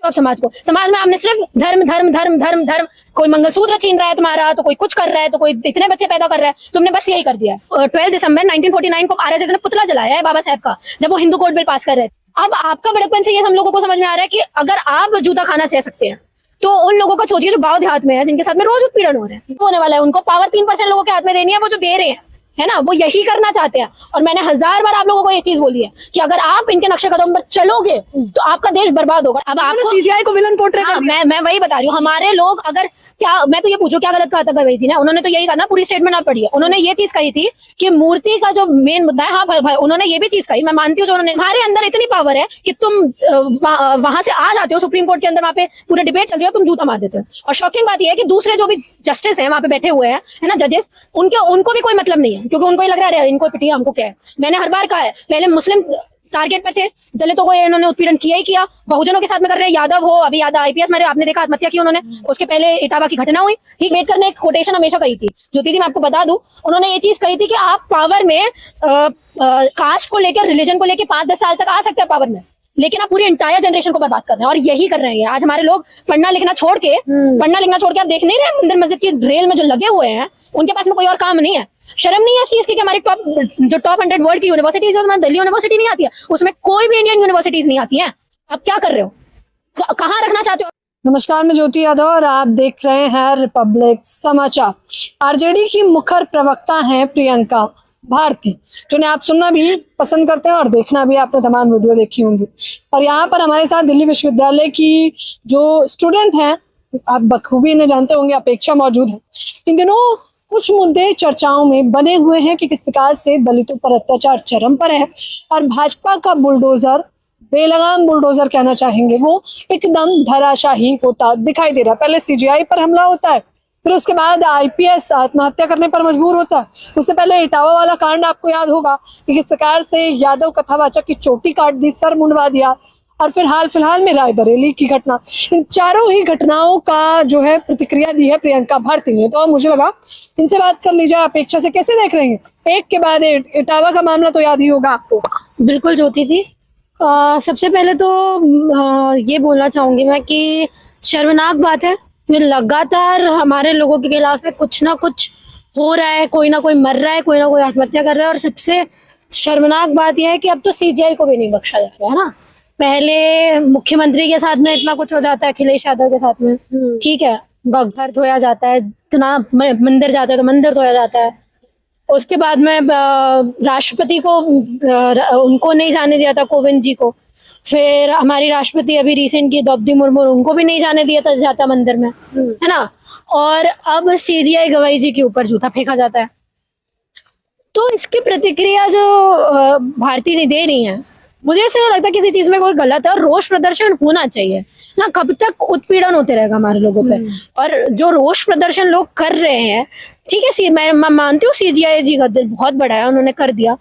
अब समाज में आपने सिर्फ धर्म धर्म धर्म धर्म धर्म, कोई मंगलसूत्र छीन रहा है तुम्हारा, तो कोई कुछ कर रहा है, तो कोई इतने बच्चे पैदा कर रहा है, तुमने बस यही कर दिया है। 12 दिसंबर 1949 को आरएसएस ने पुतला जलाया है बाबा साहब का, जब वो हिंदू कोड बिल पास कर रहे थे। अब आपका बड़कपन से ये हम लोगों को समझ में आ रहा है कि अगर आप जूता खाना सह सकते हैं तो उन लोगों का सोचिए जो गांव देहात में है, जिनके साथ में रोज उत्पीड़न हो रहे हैं, होने वाला है। उनको पावर 3% लोगों के हाथ में देनी है, वो जो दे रहे हैं, है ना, वो यही करना चाहते हैं। और मैंने 1000 बार आप लोगों को ये चीज बोली है कि अगर आप इनके नक्शे कदम पर चलोगे तो आपका देश बर्बाद होगा। अब आपको सीजीआई को विलन पोर्ट्रेट कर दिया। मैं वही बता रही हूँ, हमारे लोग अगर क्या, मैं तो ये पूछूं क्या गलत कहा था गवई जी ने? उन्होंने तो यही कहा ना, पूरी स्टेटमेंट आप पढ़िए, उन्होंने ये चीज कही थी कि मूर्ति का जो मेन मुद्दा है, हाँ भाई उन्होंने ये भी चीज कही, मैं मानती हूँ, जो उन्होंने, हमारे अंदर इतनी पावर है कि तुम वहां से आ जाते हो सुप्रीम कोर्ट के अंदर, वहां पे पूरे डिबेट चल रही है, तुम जूता मार देते हो। और शॉकिंग बात यह है कि दूसरे जो भी जस्टिस है वहां पे बैठे हुए हैं, है ना, जजेस, उनको भी कोई मतलब नहीं है, क्योंकि उनको ये लग रहा है इनको पिटिए, हमको क्या है। मैंने हर बार कहा है, पहले मुस्लिम टारगेट पे थे, दलितों को इन्होंने उत्पीड़न किया ही किया, बहुजनों के साथ में कर रहे हैं, यादव हो, अभी यादव आईपीएस मेरे, आपने देखा आत्महत्या की उन्होंने, उसके पहले इटावा की घटना हुई। ठीक, अम्बेडकर ने एक कोटेशन हमेशा कही थी, ज्योति जी मैं आपको बता दूं, उन्होंने ये चीज कही थी कि आप पावर में कास्ट को लेकर, रिलीजन को लेकर 5-10 साल तक आ सकते हैं पावर में, लेकिन आप पूरी इंटायर जनरेशन को बर्बाद कर रहे हैं, और यही कर रहे हैं आज हमारे लोग। पढ़ना लिखना छोड़ के आप देख नहीं रहे मंदिर मस्जिद की रेल में जो लगे हुए हैं, उनके पास में कोई और काम नहीं है। शर्म नहीं है इस चीज की कि हमारी टॉप 100 वर्ल्ड की यूनिवर्सिटीज है, दिल्ली यूनिवर्सिटी नहीं आती है, उसमें कोई भी इंडियन यूनिवर्सिटीज नहीं आती है। अब क्या कर रहे हो, कहाँ रखना चाहते हो? नमस्कार, मैं ज्योति यादव और आप देख रहे हैं रिपब्लिक समाचार। आरजेडी की मुखर प्रवक्ता हैं प्रियंका भारती, जिन्हें आप सुनना भी पसंद करते हैं और देखना भी, आपने तमाम वीडियो देखी होंगी। और यहाँ पर हमारे साथ दिल्ली विश्वविद्यालय की जो स्टूडेंट हैं, आप बखूबी इन्हें जानते होंगे, अपेक्षा मौजूद है। इन दिनों कुछ मुद्दे चर्चाओं में बने हुए हैं कि किस प्रकार से दलितों पर अत्याचार चरम पर है और भाजपा का बुलडोजर, बेलगाम बुलडोजर कहना चाहेंगे, वो एकदम धराशाही होता दिखाई दे रहा है। पहले सीजीआई पर हमला होता है, फिर उसके बाद आईपीएस आत्महत्या करने पर मजबूर होता है। उससे पहले इटावा वाला कांड आपको याद होगा कि किस प्रकार से यादव कथावाचक की चोटी काट दी, सर मुंडवा दिया, और फिर हाल फिलहाल में रायबरेली की घटना। इन चारों ही घटनाओं का जो है प्रतिक्रिया दी है प्रियंका भारती ने। तो मुझे लगा इनसे बात कर ली जाए। अपेक्षा से कैसे देख रहे हैं, एक के बाद इटावा का मामला तो याद ही होगा आपको। बिल्कुल ज्योति जी, सबसे पहले तो ये बोलना चाहूंगी मैं कि शर्मनाक बात है, लगातार हमारे लोगों के खिलाफ में कुछ ना कुछ हो रहा है, कोई ना कोई मर रहा है, कोई ना कोई आत्महत्या कर रहा है। और सबसे शर्मनाक बात यह है कि अब तो सीजीआई को भी नहीं बख्शा जा रहा है ना। पहले मुख्यमंत्री के साथ में इतना कुछ हो जाता है, अखिलेश यादव के साथ में, ठीक है, घर धोया जाता है, इतना मंदिर जाता है तो मंदिर धोया जाता है। उसके बाद में राष्ट्रपति को उनको नहीं जाने दिया था, कोविंद जी को। फिर हमारी राष्ट्रपति अभी रिसेंट की द्रौपदी मुर्मू, उनको भी नहीं जाने दिया था जाता मंदिर में, है ना। और अब सीजीआई गवाई जी के ऊपर जूता फेंका जाता है। तो इसकी प्रतिक्रिया जो भारती जी दे रही हैं, मुझे ऐसा नहीं लगता किसी चीज में कोई गलत है, और रोष प्रदर्शन होना चाहिए ना। कब तक उत्पीड़न होते रहेगा हमारे लोगों पे? और जो रोष प्रदर्शन लोग कर रहे हैं, ठीक है, मैं मानती हूँ सीजीआई जी का दिल बहुत बड़ा है, उन्होंने कर दिया,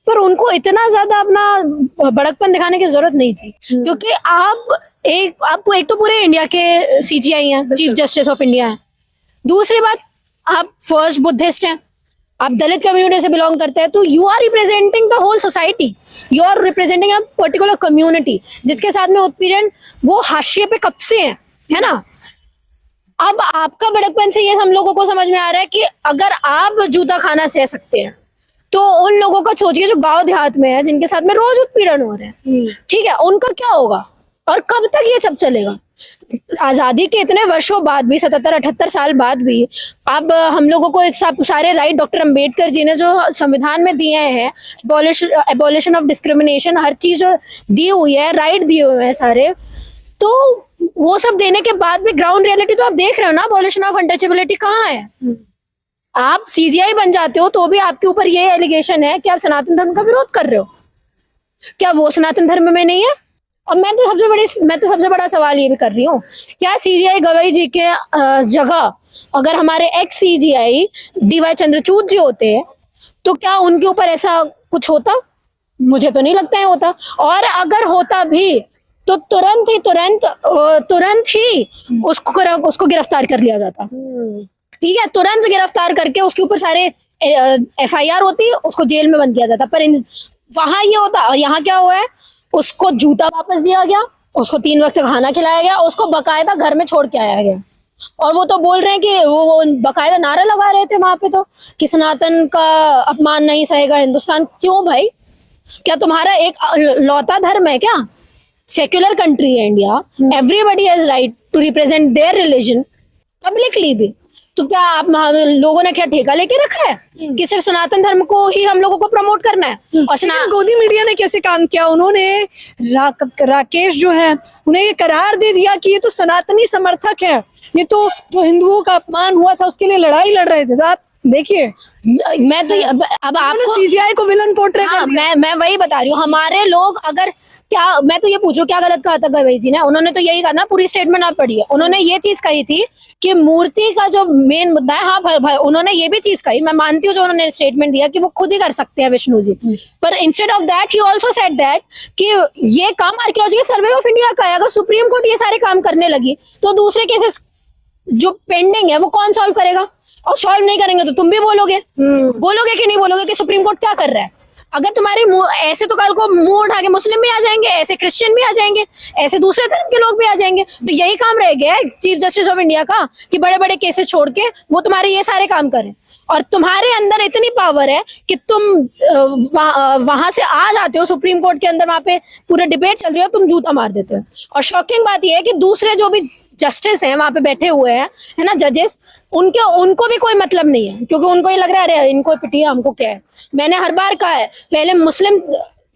पर उनको इतना ज्यादा अपना बड़कपन दिखाने की जरूरत नहीं थी। क्योंकि आपको एक तो पूरे इंडिया के सीजीआई हैं, चीफ जस्टिस ऑफ इंडिया है। दूसरी बात, आप फर्स्ट बुद्धिस्ट हैं, आप दलित कम्युनिटी से बिलोंग करते हैं, तो you are representing the whole society, you are representing a particular community जिसके साथ में उत्पीड़न वो हाशिए पे कब से है ना। अब आपका बड़कपन से ये हम लोगों को समझ में आ रहा है कि अगर आप जूता खाना सह सकते हैं तो उन लोगों का सोचिए जो गांव देहात में है, जिनके साथ में रोज उत्पीड़न हो रहे हैं, ठीक है, उनका क्या होगा और कब तक ये सब चलेगा? आजादी के इतने वर्षों बाद भी, 77-78 साल बाद भी, अब हम लोगों को सब सारे राइट डॉक्टर अंबेडकर जी ने जो संविधान में दिए हैं, एबॉलिशन ऑफ डिस्क्रिमिनेशन, हर चीज दी हुई है, राइट दिए हुए हैं सारे, तो वो सब देने के बाद भी ग्राउंड रियलिटी तो आप देख रहे हो ना, एबॉलिशन ऑफ अनटचेबिलिटी कहाँ है? आप सीजीआई बन जाते हो तो भी आपके ऊपर ये एलिगेशन है कि आप सनातन धर्म का विरोध कर रहे हो। क्या वो सनातन धर्म में नहीं है? और मैं तो सबसे बड़ा सवाल ये भी कर रही हूँ, क्या सीजीआई गवाई जी के जगह अगर हमारे एक्स सीजीआई डीवाई चंद्रचूड़ जी होते तो क्या उनके ऊपर ऐसा कुछ होता? मुझे तो नहीं लगता है होता। और अगर होता भी तो तुरंत ही उसको गिरफ्तार कर लिया जाता, ठीक है, तुरंत गिरफ्तार करके उसके ऊपर सारे एफआईआर होती, उसको जेल में बंद किया जाता। पर वहां ये होता, और यहाँ क्या हुआ है, उसको जूता वापस दिया गया, उसको 3 वक्त खाना खिलाया गया, उसको बकायदा घर में छोड़ के आया गया। और वो तो बोल रहे हैं कि वो बकायदा नारा लगा रहे थे वहां पे तो कि सनातन का अपमान नहीं सहेगा हिंदुस्तान। क्यों भाई, क्या तुम्हारा एक लौता धर्म है क्या? सेक्युलर कंट्री है India, everybody has right to represent their religion publicly भी। तो क्या आप लोगों ने क्या ठेका लेके रखा है कि सिर्फ सनातन धर्म को ही हम लोगों को प्रमोट करना है? और गोदी मीडिया ने कैसे काम किया, उन्होंने राकेश जो है उन्हें ये करार दे दिया कि ये तो सनातनी समर्थक है, ये तो जो हिंदुओं का अपमान हुआ था उसके लिए लड़ाई लड़ रहे थे। तो आप देखिए, मैं तो अब आपको सीजीआई को विलन पोर्ट्रे कर दिया। मैं वही बता रही हूँ, हमारे लोग अगर क्या, मैं तो ये पूछूं क्या गलत कहा था गवई जी ने? उन्होंने तो यही कहा ना, पूरी स्टेटमेंट आप पढ़िए, उन्होंने ये चीज कही थी कि मूर्ति का जो मेन मुद्दा है, हाँ भाई उन्होंने ये भी चीज कही, मैं मानती हूँ जो उन्होंने स्टेटमेंट दिया कि वो खुद ही कर सकते हैं विष्णु जी, पर instead of that he also said that कि ये काम आर्कियोलॉजिकल सर्वे ऑफ इंडिया का है। अगर सुप्रीम कोर्ट ये सारे काम करने लगी तो दूसरे केसेस जो पेंडिंग है वो कौन सॉल्व करेगा? और सॉल्व नहीं करेंगे तो तुम भी बोलोगे कि नहीं बोलोगे कि सुप्रीम कोर्ट क्या कर रहा है? अगर तुम्हारी ऐसे तो कल को मुंह उठा के मुस्लिम भी आ जाएंगे, ऐसे क्रिश्चियन भी आ जाएंगे, ऐसे दूसरे धर्म के लोग भी आ जाएंगे। तो यही काम रह गया है चीफ जस्टिस ऑफ इंडिया का कि बड़े बड़े केसेस छोड़ के वो तुम्हारे ये सारे काम करें। और तुम्हारे अंदर इतनी पावर है कि तुम वहां से आ जाते हो सुप्रीम कोर्ट के अंदर, वहां पे पूरे डिबेट चल रही है, तुम जूता मार देते हो। और शॉकिंग बात यह है कि दूसरे जो भी जस्टिस हैं वहां पे बैठे हुए हैं, है ना, जजेस, उनको भी कोई मतलब नहीं है, क्योंकि उनको ये लग रहा है अरे इनको पिटिए, हमको क्या है। मैंने हर बार कहा है, पहले मुस्लिम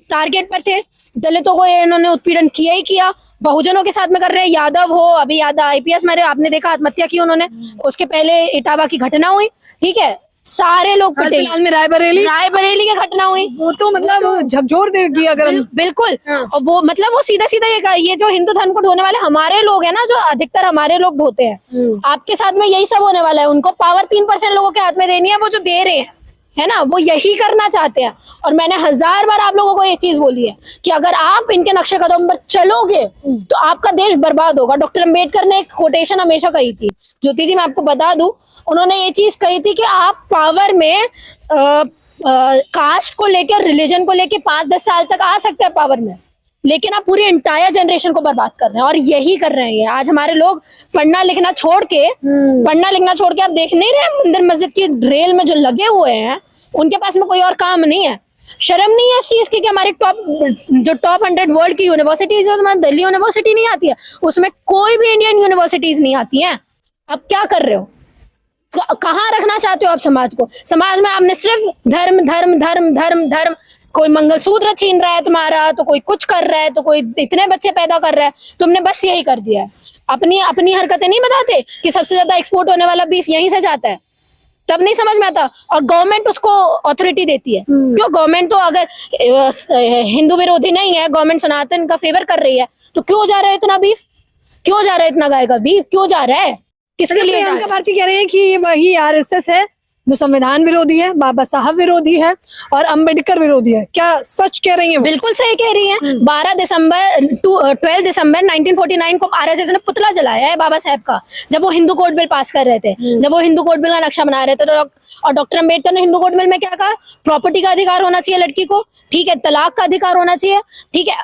टारगेट पर थे, दलितों को इन्होंने उत्पीड़न किया ही किया, बहुजनों के साथ में कर रहे हैं, यादव हो, अभी यादव IPS मेरे आपने देखा आत्महत्या की उन्होंने, उसके पहले इटावा की घटना हुई, ठीक है, सारे लोग फिलहाल में रायबरेली की घटना हुई, वो तो मतलब झकझोर देगी अगर बिल्कुल। और वो मतलब वो सीधा सीधा ये जो हिंदू धर्म को ढोने वाले हमारे लोग हैं ना, जो अधिकतर हमारे लोग ढोते हैं, आपके साथ में यही सब होने वाला है। उनको पावर 3% लोगों के हाथ में देनी है, वो जो दे रहे हैं, है ना, वो यही करना चाहते हैं। और मैंने 1000 बार आप लोगों को ये चीज बोली है कि अगर आप इनके नक्शे कदम पर चलोगे तो आपका देश बर्बाद होगा। डॉक्टर अम्बेडकर ने एक कोटेशन हमेशा कही थी, ज्योति जी मैं आपको बता दूं, उन्होंने ये चीज कही थी कि आप पावर में कास्ट को लेकर, रिलीजन को लेकर 5-10 साल तक आ सकते हैं पावर में, लेकिन आप पूरी एंटायर जनरेशन को बर्बाद कर रहे हैं। और यही कर रहे हैं आज हमारे लोग, पढ़ना लिखना छोड़ के आप देख नहीं रहे मंदिर मस्जिद की रेल में जो लगे हुए हैं, उनके पास में कोई और काम नहीं है। शर्म नहीं है इस चीज की कि हमारी टॉप 100 वर्ल्ड की यूनिवर्सिटीज, जो हमारी दिल्ली यूनिवर्सिटी नहीं आती है, उसमें कोई भी इंडियन यूनिवर्सिटीज नहीं आती है। अब क्या कर रहे हो, कहाँ रखना चाहते हो आप समाज को? समाज में आपने सिर्फ धर्म धर्म धर्म धर्म धर्म, कोई मंगलसूत्र छीन रहा है तुम्हारा, तो कोई कुछ कर रहा है, तो कोई इतने बच्चे पैदा कर रहा है, तुमने बस यही कर दिया है। अपनी हरकतें नहीं बताते कि सबसे ज्यादा एक्सपोर्ट होने वाला बीफ यहीं से जाता है, तब नहीं समझ में आता। और गवर्नमेंट उसको अथॉरिटी देती है, क्यों? गवर्नमेंट तो अगर हिंदू विरोधी नहीं है, गवर्नमेंट सनातन का फेवर कर रही है, तो क्यों जा रहा है इतना बीफ, क्यों जा रहा है इतना गाय का बीफ, क्यों जा रहा है, किसके लिए? प्रियंका भारती कह रही है कि ये वही RSS है जो संविधान विरोधी है, बाबा साहब विरोधी है और अंबेडकर विरोधी है। क्या सच कह रही है? बिल्कुल सही कह रही हैं। 12 दिसंबर 1949 को RSS ने पुतला जलाया है बाबा साहब का, जब वो हिंदू कोड बिल पास कर रहे थे, जब वो हिंदू कोड बिल का नक्शा बना रहे थे। तो और डॉक्टर अम्बेडकर ने हिंदू कोड बिल में क्या कहा? प्रॉपर्टी का अधिकार होना चाहिए लड़की को, ठीक है, तलाक का अधिकार होना चाहिए, ठीक है,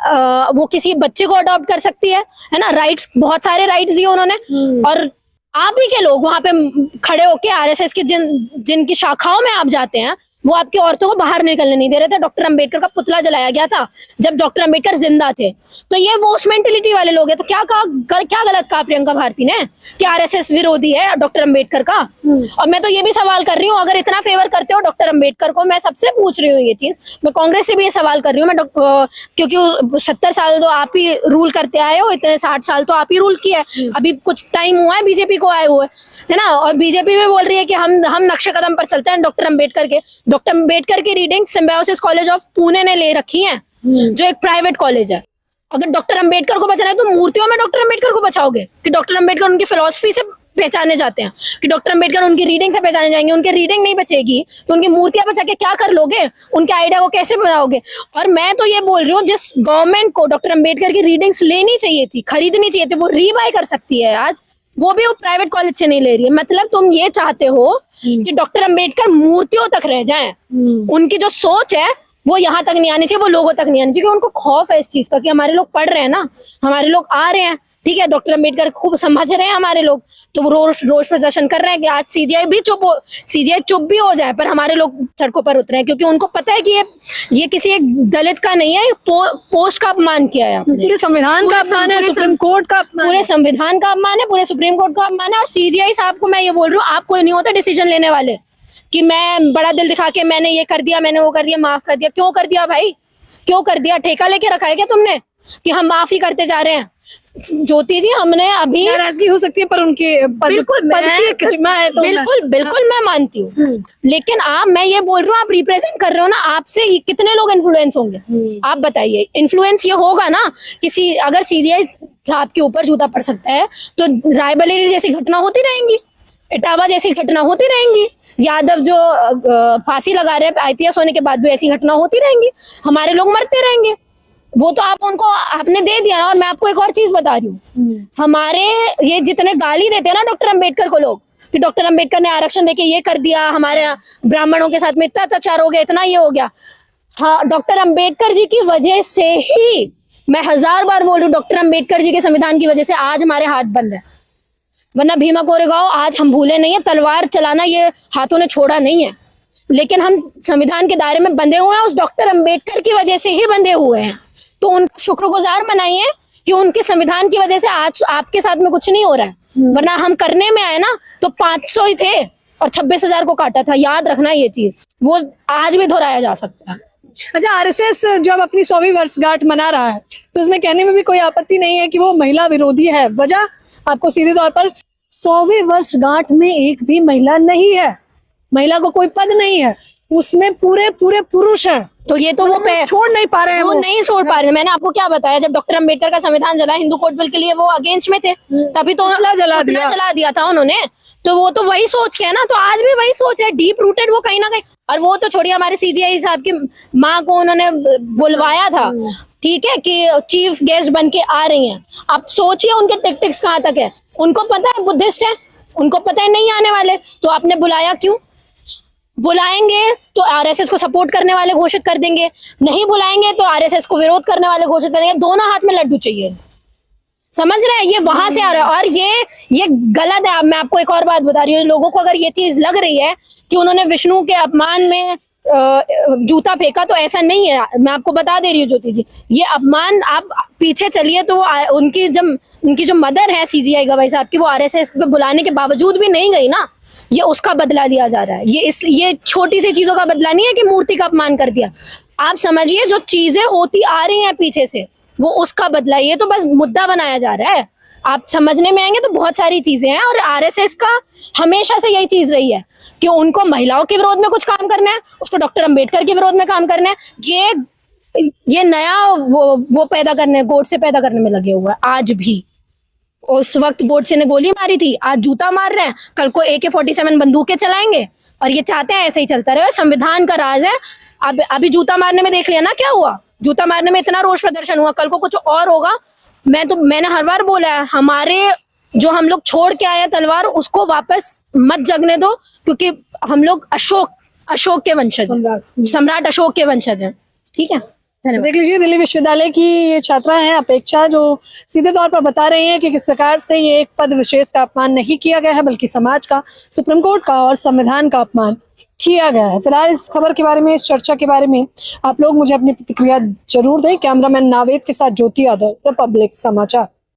वो किसी बच्चे को अडॉप्ट कर सकती है ना, राइट्स, बहुत सारे राइट्स दिए उन्होंने। और आप ही के लोग वहां पे खड़े होके RSS की जिनकी शाखाओं में आप जाते हैं, वो आपकी औरतों को बाहर निकलने नहीं दे रहे थे। डॉक्टर अम्बेडकर का पुतला जलाया गया था जब डॉक्टर अम्बेडकर जिंदा थे। तो ये वो उस मेंटेलिटी वाले लोग हैं। तो क्या गलत कहा प्रियंका भारती ने कि RSS विरोधी है डॉक्टर अम्बेडकर का? और मैं तो ये भी सवाल कर रही हूँ, अगर इतना फेवर करते हो डॉक्टर अम्बेडकर को, मैं सबसे पूछ रही हूँ ये चीज, मैं कांग्रेस से भी ये सवाल कर रही हूँ, मैं क्योंकि 70 साल तो आप ही रूल करते आए हो, इतने 60 साल तो आप ही रूल किया है, अभी कुछ टाइम हुआ है बीजेपी को आए हुए, है ना। और बीजेपी भी बोल रही है कि हम नक्शे कदम पर चलते हैं डॉक्टर अम्बेडकर के। डॉक्टर अम्बेडकर की reading symbiosis college of Pune ने ले रखी है, जो एक प्राइवेट कॉलेज है। अगर डॉक्टर अम्बेडकर को बचाना है तो मूर्तियों में डॉक्टर अम्बेडकर को बचाओगे कि डॉक्टर अम्बेडकर उनकी फिलॉसफी से पहचाने जाते हैं, कि डॉक्टर अम्बेडकर उनकी रीडिंग से पहचाने जाएंगे? उनकी रीडिंग नहीं बचेगी तो उनकी मूर्तियां बचा के क्या कर लोगे? उनके आइडिया को कैसे बनाओगे? और मैं तो ये बोल रही हूँ, जिस गवर्नमेंट को डॉक्टर अम्बेडकर की रीडिंग्स लेनी चाहिए थी, खरीदनी चाहिए थी, वो रीबाय कर सकती है आज, वो भी वो प्राइवेट कॉलेज से नहीं ले रही है। मतलब तुम ये चाहते हो कि डॉक्टर अम्बेडकर मूर्तियों तक रह जाएं, उनकी जो सोच है वो यहाँ तक नहीं आनी चाहिए, वो लोगों तक नहीं आनी चाहिए, क्योंकि उनको खौफ है इस चीज का कि हमारे लोग पढ़ रहे हैं ना, हमारे लोग आ रहे हैं, ठीक है, डॉक्टर अम्बेडकर खूब समझ रहे हैं हमारे लोग, तो वो रोज प्रदर्शन कर रहे हैं कि आज सीजीआई चुप भी हो जाए, पर हमारे लोग सड़कों पर उतरे हैं, क्योंकि उनको पता है कि ये किसी एक दलित का नहीं है, पोस्ट का अपमान किया है आपने। पूरे संविधान का अपमान है, सुप्रीम कोर्ट का अपमान, पूरे संविधान का अपमान है, पूरे सुप्रीम कोर्ट का अपमान है। और सीजीआई साहब को मैं ये बोल रही हूँ, आप कोई नहीं होता डिसीजन लेने वाले कि मैं बड़ा दिल दिखा के मैंने ये कर दिया, मैंने वो कर दिया, माफ कर दिया। क्यों कर दिया भाई, क्यों कर दिया? ठेका लेके रखा है क्या तुमने कि हम माफ ही करते जा रहे हैं? ज्योति जी, हमने अभी नाराजगी हो सकती है, पर उनके पद की गरिमा है तो बिल्कुल मैं मानती हूँ, लेकिन मैं ये बोल रही हूँ, आप रिप्रेजेंट कर रहे हो ना, आपसे कितने लोग इन्फ्लुएंस होंगे? आप बताइए। इन्फ्लुएंस ये होगा ना, किसी अगर सीजीआई साहब के ऊपर जूता पड़ सकता है तो रायबरेली जैसी घटना होती रहेंगी, इटावा जैसी घटना होती रहेंगी, यादव जो फांसी लगा रहे हैं आईपीएस होने के बाद भी ऐसी घटना होती रहेंगी, हमारे लोग मरते रहेंगे। वो तो आपने दे दिया ना। और मैं आपको एक और चीज बता रही हूँ, हमारे ये जितने गाली देते हैं ना डॉक्टर अम्बेडकर को लोग, कि डॉक्टर अम्बेडकर ने आरक्षण देके ये कर दिया, हमारे ब्राह्मणों के साथ में इतना अत्याचार हो गया, इतना ये हो गया। हाँ, डॉक्टर अम्बेडकर जी की वजह से ही, मैं 1000 बार बोल रही हूँ, डॉक्टर अम्बेडकर जी के संविधान की वजह से आज हमारे हाथ बंद है, वरना भीमा कोरेगांव आज हम भूले नहीं है। तलवार चलाना ये हाथों ने छोड़ा नहीं है, लेकिन हम संविधान के दायरे में बंधे हुए हैं, उस डॉक्टर अम्बेडकर की वजह से ही बंधे हुए हैं। तो उनका शुक्रगुजार मनाइए कि उनके संविधान की वजह से आज आपके साथ में कुछ नहीं हो रहा है, वरना हम करने में आए ना तो 500 ही थे और 26,000 को काटा था। याद रखना ये चीज, वो आज भी दोहराया जा सकता है। अच्छा, आरएसएस जब अपनी 100वीं वर्षगांठ मना रहा है तो उसमें कहने में भी कोई आपत्ति नहीं है कि वो महिला विरोधी है। वजह आपको सीधे तौर पर 100वीं वर्षगांठ में एक भी महिला नहीं है, महिला को कोई पद नहीं है, उसमें पूरे पुरुष हैं। तो ये तो वो छोड़ नहीं पा रहे हैं, वो नहीं छोड़ पा रहे हैं। मैंने आपको क्या बताया, जब डॉक्टर अम्बेडकर का संविधान जला, हिंदू कोड बिल के लिए वो अगेंस्ट में थे, तभी तो जला दिया था उन्होंने। तो वो तो वही सोच के है ना, तो आज भी वही सोच है, डीप रूटेड वो कहीं ना कहीं। और वो तो छोड़िए, हमारे सीजीआई साहब की माँ को उन्होंने बुलवाया था, ठीक है, कि चीफ गेस्ट बन के आ रही हैं। अब सोचिए उनके टेक्टिक्स कहाँ तक है। उनको पता है बुद्धिस्ट है, उनको पता है नहीं आने वाले, तो आपने बुलाया क्यों? बुलाएंगे तो आरएसएस को सपोर्ट करने वाले घोषित कर देंगे, नहीं बुलाएंगे तो आरएसएस को विरोध करने वाले घोषित करेंगे। दोनों हाथ में लड्डू चाहिए, समझ रहे हैं? ये वहां से आ रहा है और ये गलत है। मैं आपको एक और बात बता रही हूँ, लोगों को अगर ये चीज लग रही है कि उन्होंने विष्णु के अपमान में जूता फेंका, तो ऐसा नहीं है। मैं आपको बता दे रही हूँ ज्योति जी, ये अपमान, आप पीछे चलिए तो उनकी जो मदर है सीजीआई गवाई साहब की, वो आरएसएस को बुलाने के बावजूद भी नहीं गई ना, ये उसका बदला लिया जा रहा है। ये छोटी सी चीजों का बदला नहीं है कि मूर्ति का अपमान कर दिया। आप समझिए, जो चीजें होती आ रही हैं पीछे से, वो उसका बदला। ये तो बस मुद्दा बनाया जा रहा है। आप समझने में आएंगे तो बहुत सारी चीजें हैं। और आरएसएस का हमेशा से यही चीज रही है कि उनको महिलाओं के विरोध में कुछ काम करना है, उसको डॉक्टर अम्बेडकर के विरोध में काम करना है। ये नया वो पैदा करने, गोडसे पैदा करने में लगे हुए हैं। आज भी उस वक्त गोडसे ने गोली मारी थी, आज जूता मार रहे हैं, कल को AK-47 बंदूकें चलाएंगे, और ये चाहते हैं ऐसे ही चलता रहे। संविधान का राज है। अब अभी जूता मारने में देख लिया ना क्या हुआ, जूता मारने में इतना रोष प्रदर्शन हुआ, कल को कुछ और होगा। मैंने हर बार बोला है, हमारे जो हम लोग छोड़ के आए तलवार, उसको वापस मत जगने दो, क्योंकि हम लोग अशोक के वंशज हैं, सम्राट अशोक के वंशज हैं। ठीक है, देख लीजिए, दिल्ली विश्वविद्यालय की ये छात्रा हैं अपेक्षा, जो सीधे तौर पर बता रही हैं कि किस प्रकार से ये एक पद विशेष का अपमान नहीं किया गया है, बल्कि समाज का, सुप्रीम कोर्ट का और संविधान का अपमान किया गया है। फिलहाल इस खबर के बारे में, इस चर्चा के बारे में आप लोग मुझे अपनी प्रतिक्रिया जरूर दें। कैमरामैन नावेद के साथ ज्योति यादव, रिपब्लिक समाचार।